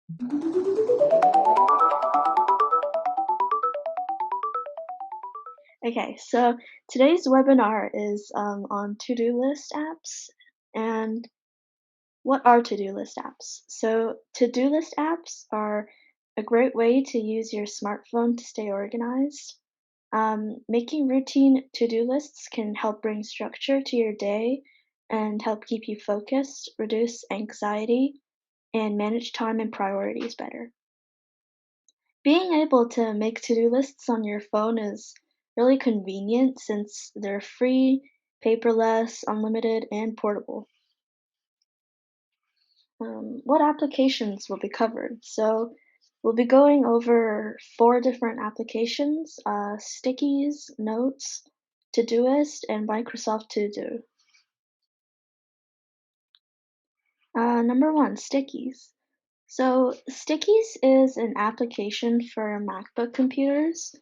Okay, so today's webinar is on to-do list apps. And what are to-do list apps? So, to-do list apps are a great way to use your smartphone to stay organized. Making routine to-do lists can help bring structure to your day and help keep you focused, reduce anxiety, and manage time and priorities better. Being able to make to-do lists on your phone is really convenient since they're free, paperless, unlimited, and portable. What applications will be covered? So we'll be going over 4 different applications, Stickies, Notes, Todoist, and Microsoft To Do. Number 1, Stickies. So Stickies is an application for MacBook computers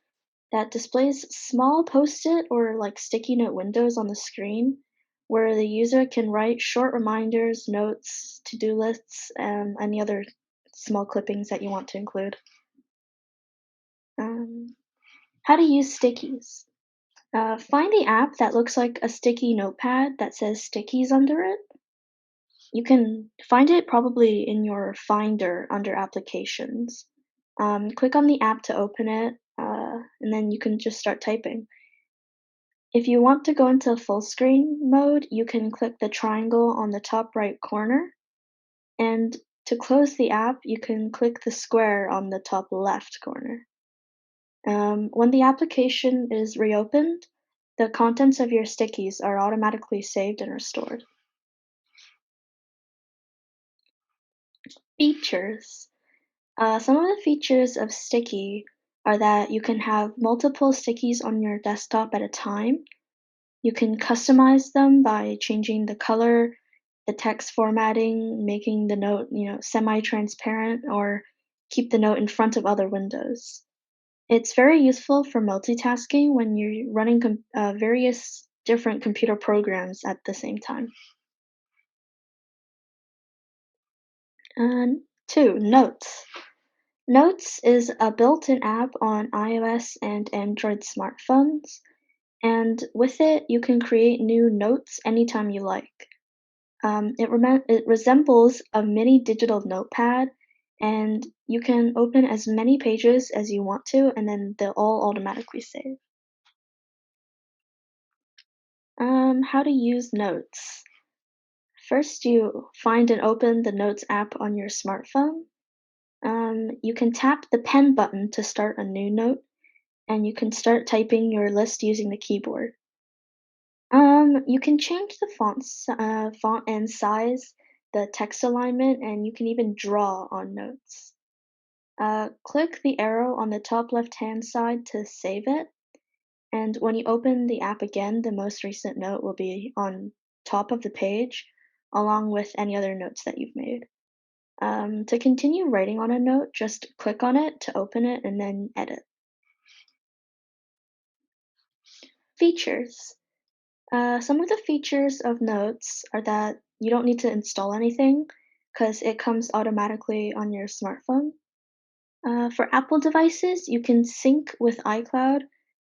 that displays small post-it or like sticky note windows on the screen where the user can write short reminders, notes, to-do lists, and any other small clippings that you want to include. Um, how to use Stickies. Find the app that looks like a sticky notepad that says Stickies under it. You can find it probably in your Finder under Applications. Click on the app to open it, and then you can just start typing. If you want to go into full screen mode, you can click the triangle on the top right corner, and to close the app, you can click the square on the top left corner. When the application is reopened, the contents of your stickies are automatically saved and restored. Features. Some of the features of Sticky are that you can have multiple stickies on your desktop at a time. You can customize them by changing the color, the text formatting, making the note, semi-transparent, or keep the note in front of other windows. It's very useful for multitasking when you're running various different computer programs at the same time. And 2, Notes. Notes is a built-in app on iOS and Android smartphones, and with it, you can create new notes anytime you like. It resembles a mini digital notepad, and you can open as many pages as you want to, and then they'll all automatically save. How to use Notes. First, you find and open the Notes app on your smartphone. You can tap the pen button to start a new note, and you can start typing your list using the keyboard. You can change the font and size, the text alignment, and you can even draw on notes. Click the arrow on the top left-hand side to save it, and when you open the app again, the most recent note will be on top of the page, along with any other notes that you've made. To continue writing on a note, just click on it to open it and then edit. Features. Some of the features of Notes are that you don't need to install anything because it comes automatically on your smartphone. For Apple devices, you can sync with iCloud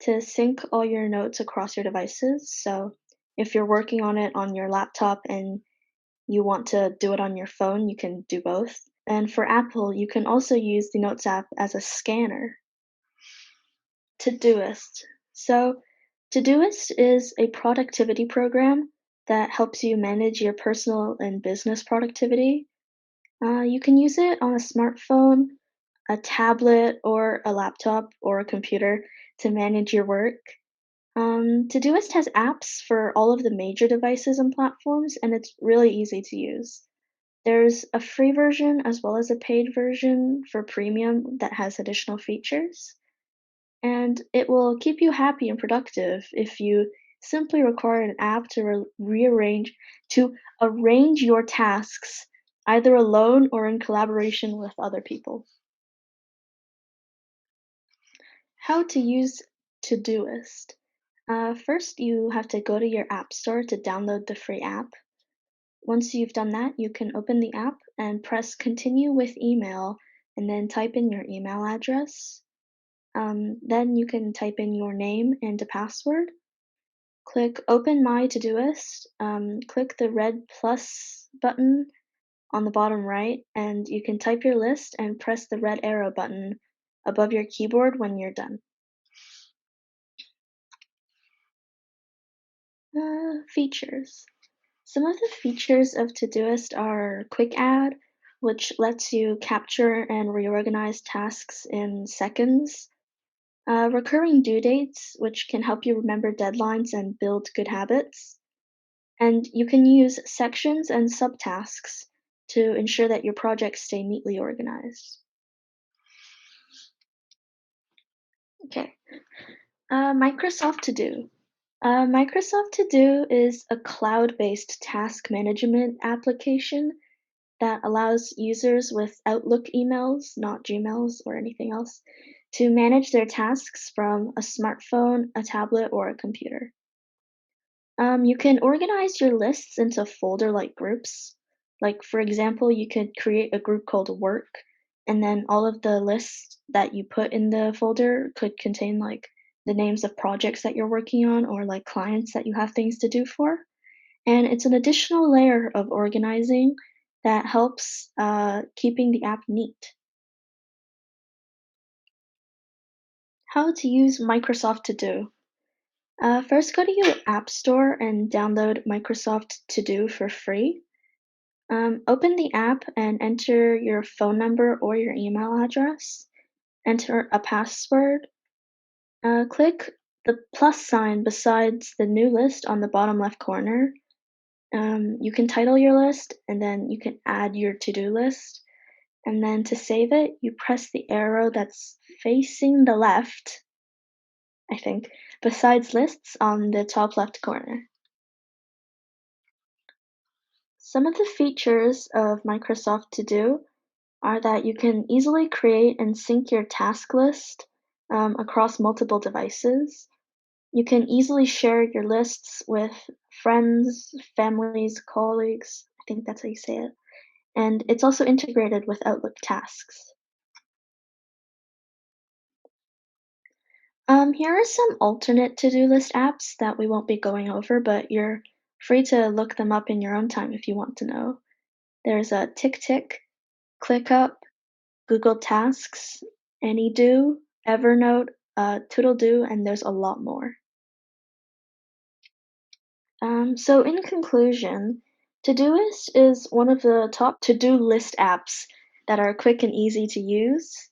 to sync all your notes across your devices. So if you're working on it on your laptop and you want to do it on your phone, you can do both. And for Apple, you can also use the Notes app as a scanner. Todoist. So, Todoist is a productivity program that helps you manage your personal and business productivity. You can use it on a smartphone, a tablet, or a laptop or a computer to manage your work. Todoist has apps for all of the major devices and platforms, and it's really easy to use. There's a free version as well as a paid version for premium that has additional features. And it will keep you happy and productive if you simply require an app to arrange your tasks either alone or in collaboration with other people. How to use Todoist. First, you have to go to your app store to download the free app. Once you've done that, you can open the app and press Continue with Email, and then type in your email address. Then you can type in your name and a password. Click Open My Todoist. Click the red plus button on the bottom right, and you can type your list and press the red arrow button above your keyboard when you're done. Features. Some of the features of Todoist are Quick Add, which lets you capture and reorganize tasks in seconds. Recurring due dates, which can help you remember deadlines and build good habits. And you can use sections and subtasks to ensure that your projects stay neatly organized. Okay, Microsoft To Do. Microsoft To Do is a cloud-based task management application that allows users with Outlook emails, not Gmails or anything else, to manage their tasks from a smartphone, a tablet, or a computer. You can organize your lists into folder-like groups. Like, for example, you could create a group called Work, and then all of the lists that you put in the folder could contain like the names of projects that you're working on or like clients that you have things to do for. And it's an additional layer of organizing that helps keeping the app neat. How to use Microsoft To Do. First, go to your App Store and download Microsoft To Do for free. Open the app and enter your phone number or your email address. Enter a password. Click the plus sign besides the new list on the bottom left corner. You can title your list and then you can add your to-do list. And then to save it, you press the arrow that's facing the left, I think, besides lists on the top left corner. Some of the features of Microsoft To Do are that you can easily create and sync your task list across multiple devices. You can easily share your lists with friends, families, colleagues. I think that's how you say it. And it's also integrated with Outlook tasks. Here are some alternate to-do list apps that we won't be going over, but you're free to look them up in your own time if you want to know. There's a TickTick, ClickUp, Google Tasks, AnyDo, Evernote, ToodleDo, and there's a lot more. So in conclusion, Todoist is one of the top to-do list apps that are quick and easy to use.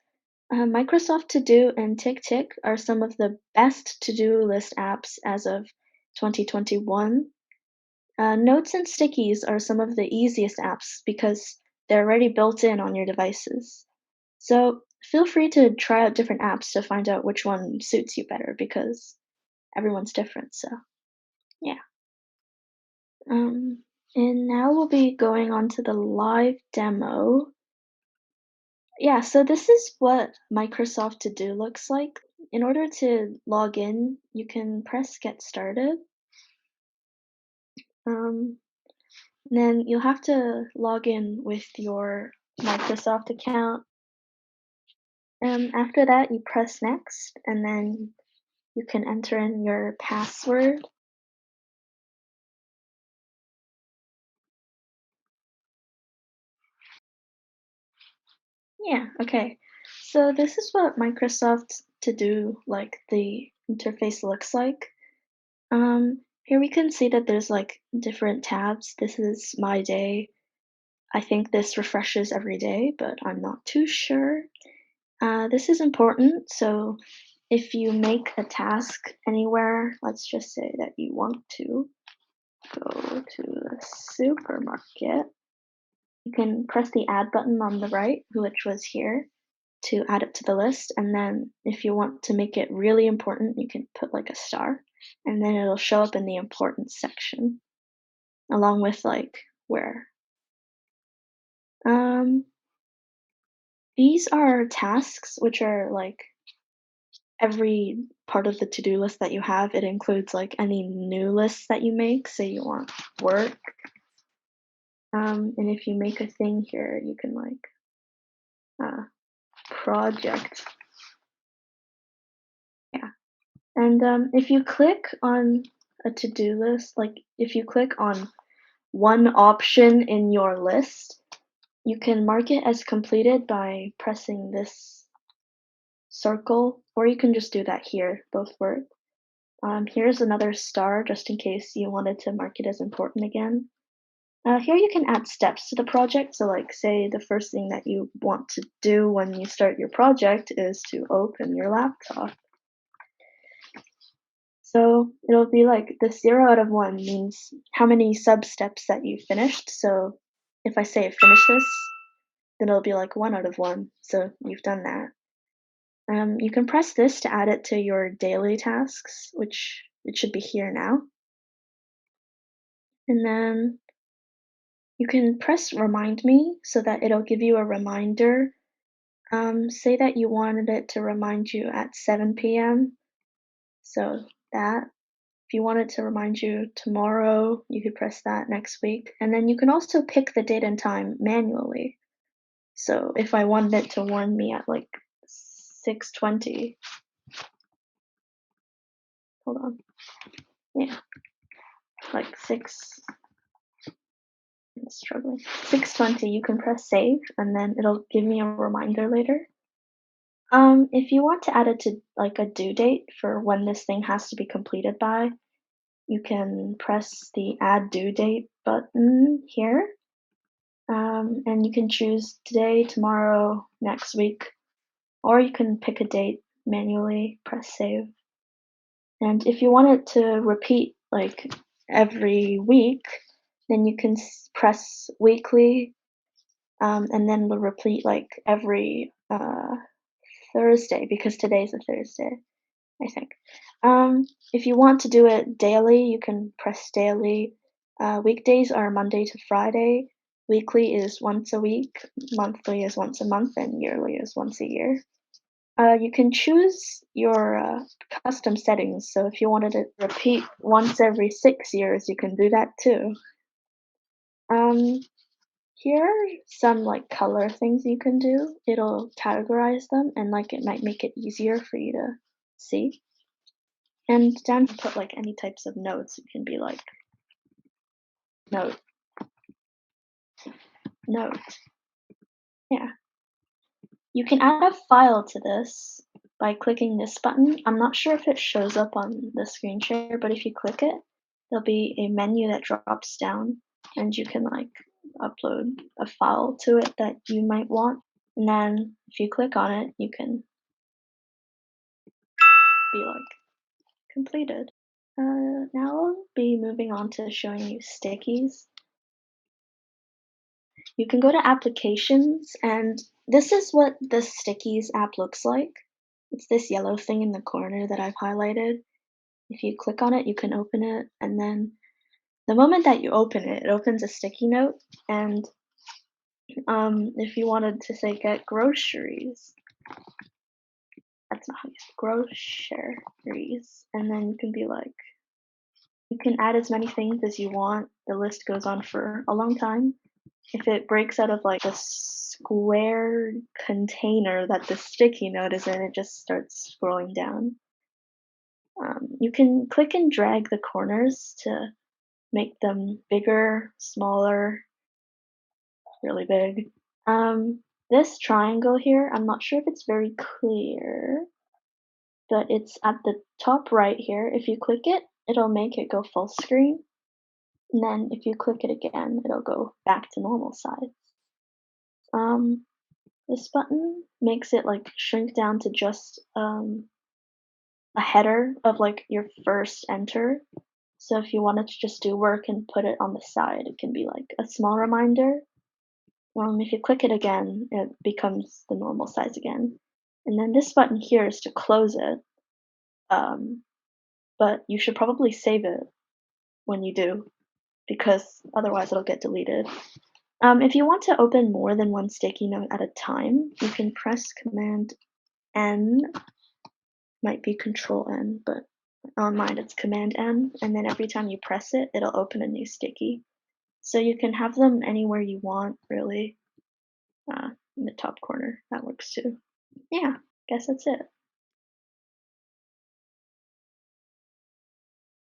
Microsoft To Do and TickTick are some of the best to-do list apps as of 2021. Notes and Stickies are some of the easiest apps because they're already built in on your devices. So feel free to try out different apps to find out which one suits you better because everyone's different. So yeah. Um, and now we'll be going on to the live demo. Yeah, so this is what Microsoft To Do looks like. In order to log in, you can press Get Started. Um, then you'll have to log in with your Microsoft account. After that, you press Next, and then you can enter in your password. Yeah, okay. So this is what Microsoft To Do, like the interface looks like. Here we can see that there's like different tabs. This is my day. I think this refreshes every day, but I'm not too sure. This is important, so if you make a task anywhere, let's just say that you want to go to the supermarket, you can press the add button on the right, which was here, to add it to the list. And then if you want to make it really important, you can put like a star, and then it'll show up in the importance section along with like where. Um, these are tasks which are like every part of the to-do list that you have. It includes like any new lists that you make. Say you want work, And if you make a thing here, you can like project. Yeah. And if you click on a to-do list, like if you click on one option in your list, you can mark it as completed by pressing this circle, or you can just do that here, both work. Here's another star just in case you wanted to mark it as important again. Here you can add steps to the project. So like say the first thing that you want to do when you start your project is to open your laptop. So it'll be like the 0 out of 1 means how many sub steps that you finished. So if I say finish this, then it'll be like 1 out of 1. So you've done that. You can press this to add it to your daily tasks, which it should be here now. And then you can press remind me so that it'll give you a reminder. Say that you wanted it to remind you at 7 p.m. So that. If you want it to remind you tomorrow, you could press that next week. And then you can also pick the date and time manually. So if I wanted it to warn me at like 6:20, hold on. Yeah, like 6, I'm struggling. 6:20, you can press save and then it'll give me a reminder later. If you want to add it to like a due date for when this thing has to be completed by, you can press the add due date button here. And you can choose today, tomorrow, next week, or you can pick a date manually, press save. And if you want it to repeat like every week, then you can press weekly, and then it'll repeat like every Thursday because today's a Thursday, I think. If you want to do it daily, you can press daily. Weekdays are Monday to Friday. Weekly is once a week, monthly is once a month, and yearly is once a year. You can choose your custom settings. So if you wanted it to repeat once every 6 years, you can do that too. Um, Here are some like color things you can do. It'll categorize them and like it might make it easier for you to see. And down to put like any types of notes. It can be like note, note. Yeah. You can add a file to this by clicking this button. I'm not sure if it shows up on the screen share, but if you click it, there'll be a menu that drops down and you can like upload a file to it that you might want. And then if you click on it, you can be like completed. Now I'll be moving on to showing you stickies. You can go to applications, and this is what the Stickies app looks like. It's this yellow thing in the corner that I've highlighted. If you click on it, you can open it, and then the moment that you open it, it opens a sticky note. And if you wanted to say get groceries, that's not how you say groceries, and then you can be like, you can add as many things as you want. The list goes on for a long time. If it breaks out of like the square container that the sticky note is in, it just starts scrolling down. You can click and drag the corners to make them bigger, smaller, really big. This triangle here, I'm not sure if it's very clear, but it's at the top right here. If you click it, it'll make it go full screen. And then if you click it again, it'll go back to normal size. This button makes it like shrink down to just a header of like your first enter. So if you wanted to just do work and put it on the side, it can be like a small reminder. If you click it again, it becomes the normal size again. And then this button here is to close it. But you should probably save it when you do, because otherwise it'll get deleted. If you want to open more than one sticky note at a time, you can press Command N, might be Control N, but on mine it's Command N, and then every time you press it, it'll open a new sticky. So you can have them anywhere you want, really, in the top corner. That works too. Yeah, guess that's it.